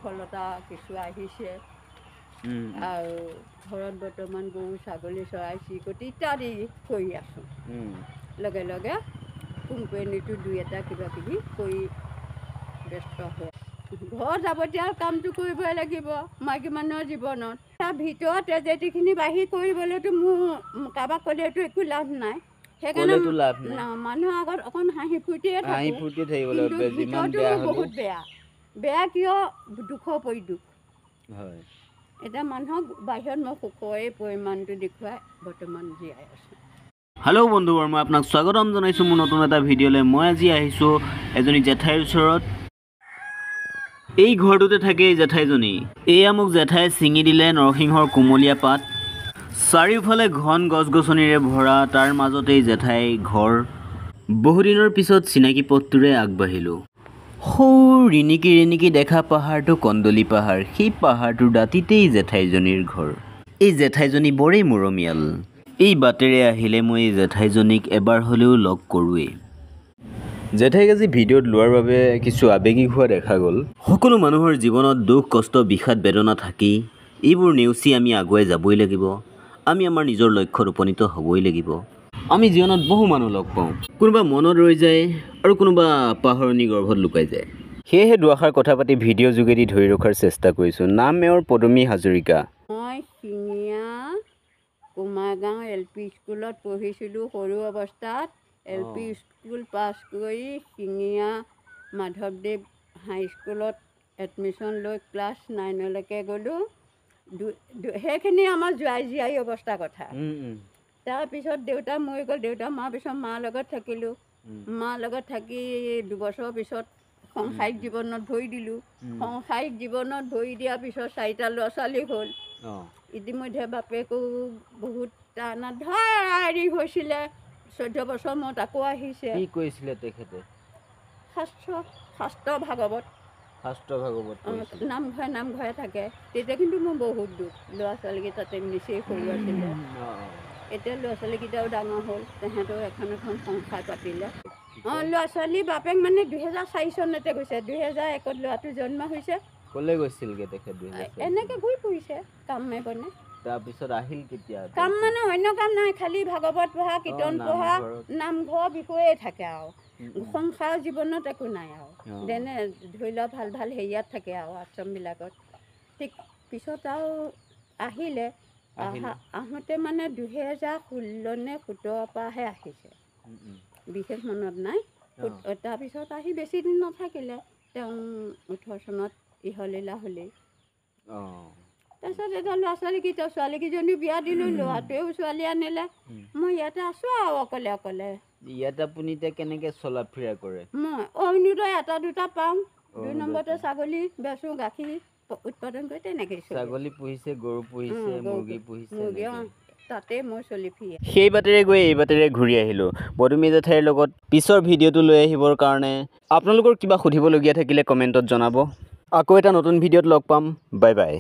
সফলতা কিছু আহিছে আৰু ঘৰত বৰ্তমান গৰু ছাগলী চৰাই চিৰিকটি ইত্যাদি কৰি আছোঁ লগে লগে কোম্পানীটো দুই এটা কিবা কিবি কৰি ব্যস্ত হৈ ঘৰ যাৱতীয় কামটো কৰিবই লাগিব মাইকী মানুহৰ জীৱনত তাৰ ভিতৰত ট্ৰেজেডিখিনি বাঢ়ি কৰিবলৈতো মোৰ কাৰোবাক ক'লেতো একো লাভ নাই সেইকাৰণে মানুহৰ আগত অকণ হাঁহি ফূৰ্তিয়ে বহুত বেয়া কিয় দুখৰ পৰি দুখ হয় এতিয়া মানুহক বাহিৰত মই সুখৰে পৰিমাণটো দেখুৱাই বৰ্তমান জীয়াই আছোঁ। হেল্ল' বন্ধুবোৰ মই আপোনাক স্বাগতম জনাইছোঁ মোৰ নতুন এটা ভিডিঅ'লৈ। মই আজি আহিছোঁ এজনী জেঠাইৰ ওচৰত। এই ঘৰটোতে থাকে এই জেঠাইজনী। এয়া মোক জেঠাই ছিঙি দিলে নৰসিংহৰ কোমলীয়া পাত। চাৰিওফালে ঘন গছ গছনিৰে ভৰা, তাৰ মাজতেই জেঠাই ঘৰ। বহুদিনৰ পিছত চিনাকি পথটোৰে আগবাঢ়িলোঁ। সৌ ৰিণিকি দেখা পাহাৰটো কন্দলি পাহাৰ। সেই পাহাৰটোৰ দাঁতিতেই জেঠাইজনীৰ ঘৰ। এই জেঠাইজনী বৰেই মৰমীয়াল। এই বাটেৰে আহিলে মই এই জেঠাইজনীক এবাৰ হ'লেও লগ কৰোঁৱেই। জেঠাইক আজি ভিডিঅ'ত লোৱাৰ বাবে কিছু আৱেগিক হোৱা দেখা গ'ল। সকলো মানুহৰ জীৱনত দুখ কষ্ট বিষাদ বেদনা থাকেই। এইবোৰ নেওচি আমি আগুৱাই যাবই লাগিব। আমি আমাৰ নিজৰ লক্ষ্যত উপনীত হ'বই লাগিব। আমি জীৱনত বহু মানুহ লগ পাওঁ, কোনোবা মনত ৰৈ যায় আৰু কোনোবা পাহৰণি গৰ্ভত লুকাই যায়। সেয়েহে দুআষাৰ কথা পাতি ভিডিঅ' যোগেদি ধৰি ৰখাৰ চেষ্টা কৰিছোঁ। নাম মেয়ৰ পদুমী হাজৰিকা। মই শিঙীয়া কুমাৰগাঁও LP স্কুলত পঢ়িছিলোঁ সৰু অৱস্থাত। LP স্কুল পাছ কৰি শিঙীয়া মাধৱদেৱ হাইস্কুলত এডমিশ্যন লৈ ক্লাছ 9লৈকে গ'লোঁ। সেইখিনি আমাৰ জীয়াৰী অৱস্থাৰ কথা। তাৰপিছত দেউতা মৰি গ'ল। দেউতা মৰাৰ পিছত মাৰ লগত থাকিলোঁ। মাৰ লগত থাকি 2 বছৰৰ পিছত সাংসাৰিক জীৱনত ভৰি দিলোঁ। সাংসাৰিক জীৱনত ভৰি দিয়াৰ পিছত 4টা ল'ৰা ছোৱালী হ'ল। ইতিমধ্যে বাপেকো বহুত টানাত হেৰি হৈছিলে। 14 বছৰ মূৰত আকৌ আহিছে। কি কৰিছিলে তেখেতে? শাস্ত্ৰ ভাগৱত নামঘৰে থাকে। তেতিয়া কিন্তু মোৰ বহুত দুখ। ল'ৰা ছোৱালীকেইটাতে নিচেই সৰু আছিলে। এতিয়া ল'ৰা ছোৱালীকেইটাও ডাঙৰ হ'ল। তেহেঁতেও এখন সংসাৰ পাতিলে। ল'ৰা ছোৱালী বাপেক মানে 2004 চনতে গৈছে। 2001ত ল'ৰাটো জন্ম হৈছে। ক'লৈ গৈছিলগৈ তেখেত? এনেকৈ ঘূৰি ফুৰিছে কামে বনে। তাৰপিছত আহিল কেতিয়া? কাম মানে অন্য কাম নাই, খালি ভাগৱত পঢ়া কীৰ্তন পঢ়া নামঘৰৰ বিষয়ে থাকে আৰু সংসাৰৰ জীৱনত একো নাই আৰু যেনে ধৰি লওক ভাল হেৰিয়াত থাকে আৰু আশ্ৰমবিলাকত। ঠিক পিছত আৰু আহিলে। আহোঁতে মানে 2016 নে 17 পৰাহে আহিছে, বিশেষ মনত নাই। তাৰপিছত আহি বেছি দিন নাথাকিলে। তেওঁ 18 চনত ইহলীলা হ'লেই। তাৰপিছত এতিয়া ল'ৰা ছোৱালীকেইজনী বিয়া দিলোঁ। ল'ৰাটোৱেও ছোৱালী আনিলে। মই ইয়াতে আছোঁ আৰু অকলে। ইয়াত আপুনি এতিয়া কেনেকৈ চলা ফুৰা কৰে? মই অৰুণোদয় 1-2টা পাওঁ। 2 নম্বৰতে ছাগলী বেচোঁ, গাখীৰ উৎপাদন কৰি তেনেকৈ ছাগলী পুহিছে, গৰু পুহিছে, মুৰ্গী পুহিছে। তাতে মই চলি ফুৰি সেই বাটেৰে গৈ এই বাটেৰে ঘূৰি আহিলোঁ পদুমী জেঠাইৰ লগত। পিছৰ ভিডিঅ'টো লৈ আহিবৰ কাৰণে আপোনালোকৰ কিবা সুধিবলগীয়া থাকিলে কমেণ্টত জনাব। আকৌ এটা নতুন ভিডিঅ'ত লগ পাম। Bye bye.